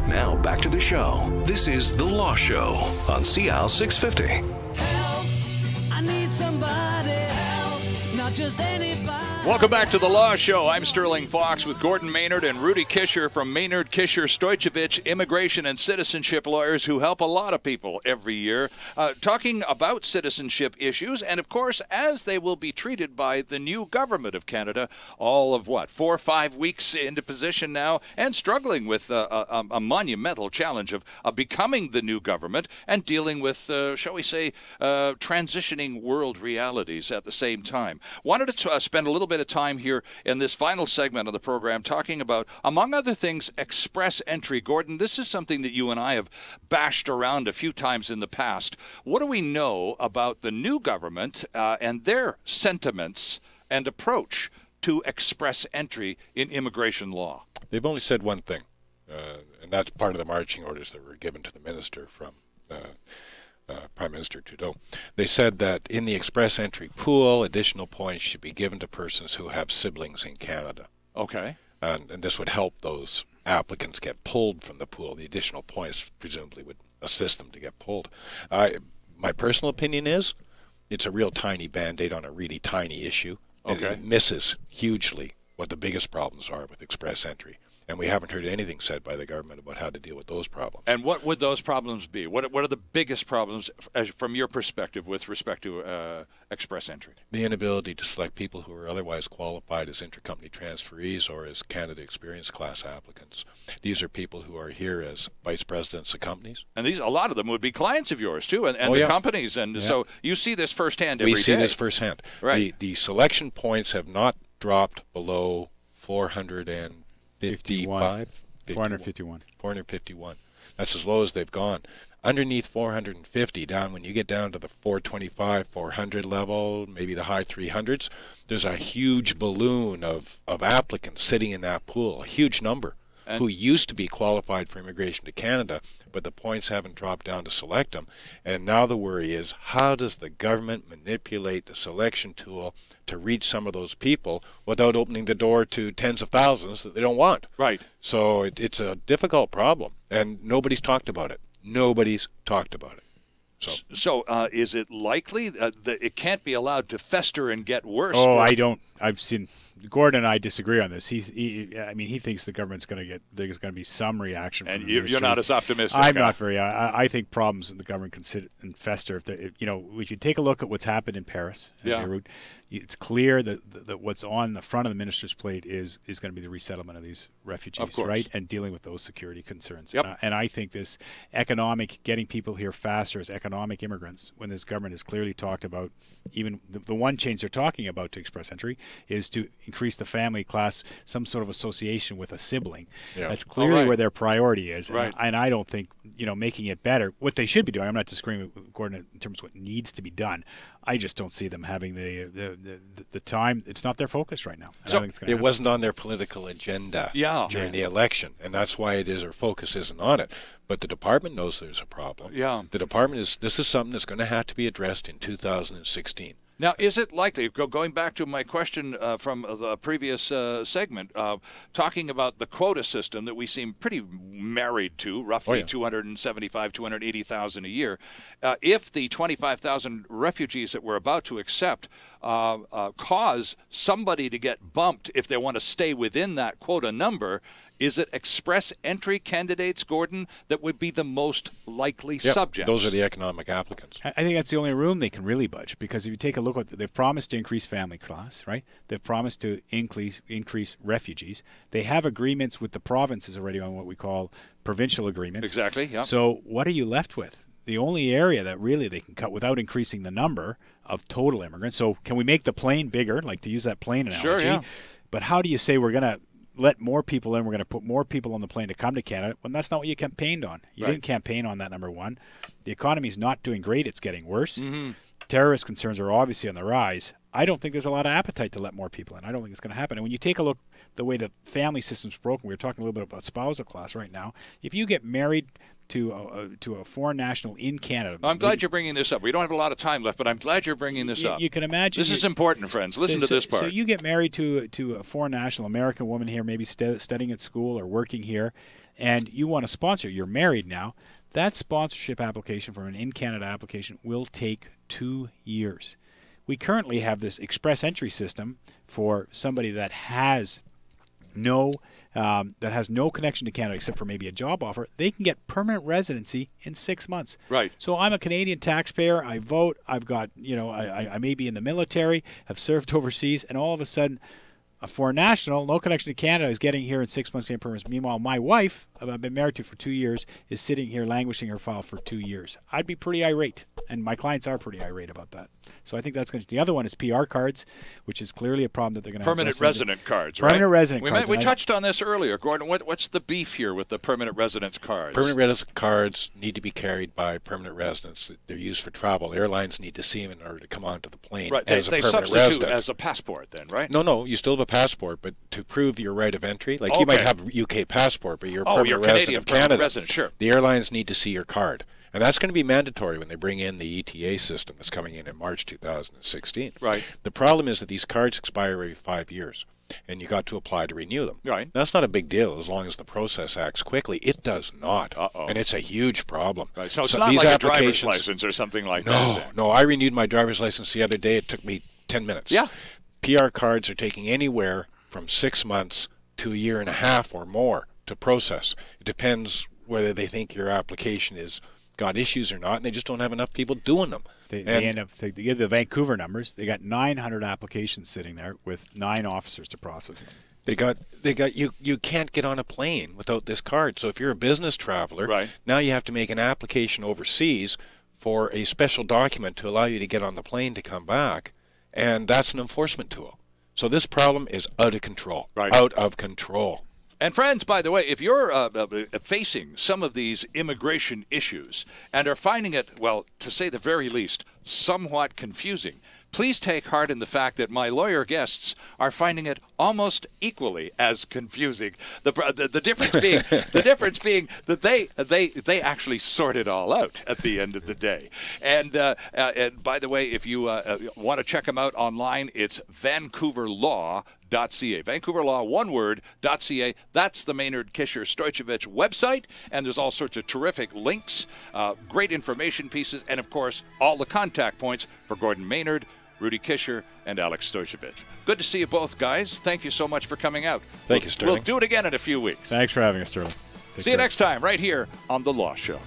Now back to the show. This is The Law Show on CL 650. Help, I need somebody help, not just anybody. Welcome back to The Law Show. I'm Sterling Fox with Gordon Maynard and Rudy Kisher from Maynard Kisher Stoicevich Immigration and Citizenship Lawyers, who help a lot of people every year, talking about citizenship issues and, of course, as they will be treated by the new government of Canada, all of 4 or 5 weeks into position now, and struggling with a monumental challenge of becoming the new government and dealing with, shall we say, transitioning world realities at the same time. Wanted to spend a little bit of time here in this final segment of the program talking about, among other things, express entry. Gordon, this is something that you and I have bashed around a few times in the past. What do we know about the new government and their sentiments and approach to express entry in immigration law? They've only said one thing, and that's part of the marching orders that were given to the minister from Prime Minister Trudeau. They said that in the express entry pool, additional points should be given to persons who have siblings in Canada. Okay. And this would help those applicants get pulled from the pool. The additional points presumably would assist them to get pulled. My personal opinion is it's a real tiny Band-Aid on a really tiny issue. Okay. It misses hugely what the biggest problems are with express entry. And we haven't heard anything said by the government about how to deal with those problems. And what would those problems be? What are the biggest problems from your perspective with respect to express entry? The inability to select people who are otherwise qualified as intercompany transferees or as Canada Experience Class applicants. These are people who are here as vice presidents of companies. And a lot of them would be clients of yours too, and the companies. And so you see this firsthand every day. We see this firsthand. Right. The selection points have not dropped below 451. That's as low as they've gone. Underneath 450, down when you get down to the 425, 400 level, maybe the high 300s, there's a huge balloon of applicants sitting in that pool, a huge number, who used to be qualified for immigration to Canada, but the points haven't dropped down to select them. And now the worry is, how does the government manipulate the selection tool to reach some of those people without opening the door to tens of thousands that they don't want? Right. So it's a difficult problem, and nobody's talked about it. Nobody's talked about it. So is it likely that it can't be allowed to fester and get worse? Oh, I don't. I've seen Gordon and I disagree on this. He thinks the government's going to get. There's going to be some reaction. And from the you're ministry. not as optimistic. I'm not very. I think problems in the government can sit and fester. If you take a look at what's happened in Paris and Beirut, it's clear that what's on the front of the minister's plate is going to be the resettlement of these refugees, right, and dealing with those security concerns. Yep. And I think this economic, getting people here faster as economic immigrants, when this government has clearly talked about, even the one change they're talking about to express entry is to increase the family class, some sort of association with a sibling. Yeah. That's clearly where their priority is. Right. And I don't think, making it better, what they should be doing, I'm not disagreeing with Gordon in terms of what needs to be done. I just don't see them having the time. It's not their focus right now. So it wasn't on their political agenda during the election, and that's why our focus isn't on it. But the department knows there's a problem. Yeah. The department this is something that's going to have to be addressed in 2016. Now, is it likely, going back to my question from the previous segment, talking about the quota system that we seem pretty married to, roughly 275, 280,000 a year, if the 25,000 refugees that we're about to accept cause somebody to get bumped if they want to stay within that quota number, is it express entry candidates, Gordon, that would be the most likely subjects? Those are the economic applicants. I think that's the only room they can really budge, because if you take a look at they've promised to increase family class, right? They've promised to increase refugees. They have agreements with the provinces already on what we call provincial agreements. Exactly, yeah. So what are you left with? The only area that really they can cut without increasing the number of total immigrants. So can we make the plane bigger, like to use that plane analogy? Sure, yeah. But how do you say we're going to let more people in, we're going to put more people on the plane to come to Canada, when that's not what you campaigned on? You didn't campaign on that, number one. The economy's not doing great. It's getting worse. Mm-hmm. Terrorist concerns are obviously on the rise. I don't think there's a lot of appetite to let more people in. I don't think it's going to happen. And when you take a look the way the family system's broken, we were talking a little bit about spousal class right now. If you get married to a foreign national in Canada. I'm glad you're bringing this up. We don't have a lot of time left, but I'm glad you're bringing this up. You can imagine. This is important, friends. Listen to this part. So you get married to a foreign national, American woman here, maybe studying at school or working here, and you want to sponsor. You're married now. That sponsorship application for an in-Canada application will take 2 years. We currently have this express entry system for somebody that has no connection to Canada except for maybe a job offer. They can get permanent residency in 6 months. Right. So I'm a Canadian taxpayer. I vote. I've got, I may be in the military, have served overseas, and all of a sudden, a foreign national, no connection to Canada, is getting here in 6 months getting permanent. Meanwhile, my wife, I've been married to for 2 years, is sitting here languishing her file for 2 years. I'd be pretty irate, and my clients are pretty irate about that. So I think that's going to. The other one is PR cards, which is clearly a problem that they're going to have. Permanent resident cards, right? Permanent resident cards. We touched on this earlier, Gordon. What's the beef here with the permanent residence cards? Permanent resident cards need to be carried by permanent residents. They're used for travel. Airlines need to see them in order to come onto the plane. Right. As they a permanent substitute resident. as a passport, then, right? No. You still have a passport, but to prove your right of entry, like you might have a UK passport, but you're a permanent resident of Canada. Resident, sure. The airlines need to see your card. And that's going to be mandatory when they bring in the ETA system that's coming in March 2016. Right. The problem is that these cards expire every 5 years, and you got to apply to renew them. Right. That's not a big deal as long as the process acts quickly. It does not. Uh-oh. And it's a huge problem. Right. So it's not like a driver's license or something like that. No. I renewed my driver's license the other day. It took me 10 minutes. Yeah. PR cards are taking anywhere from 6 months to a year and a half or more to process. It depends whether they think your application is got issues or not, and they just don't have enough people doing them. They end up, they give the Vancouver numbers, they got 900 applications sitting there with 9 officers to process them. They got you can't get on a plane without this card. So if you're a business traveler, right, now you have to make an application overseas for a special document to allow you to get on the plane to come back, and that's an enforcement tool. So this problem is out of control. Right. Out of control. And friends, by the way, if you're facing some of these immigration issues and are finding it, well, to say the very least, somewhat confusing, please take heart in the fact that my lawyer guests are finding it almost equally as confusing. The difference being that they actually sort it all out at the end of the day. And by the way, if you want to check them out online, it's VancouverLaw.ca. VancouverLaw, one word, .ca. That's the Maynard Kisher Stojcevic website, and there's all sorts of terrific links, great information pieces, and of course, all the contact points for Gordon Maynard, Rudy Kisher, and Alex Stojcevic. Good to see you both, guys. Thank you so much for coming out. Thank you, Sterling. We'll do it again in a few weeks. Thanks for having us, Sterling. See you next time, right here on The Law Show.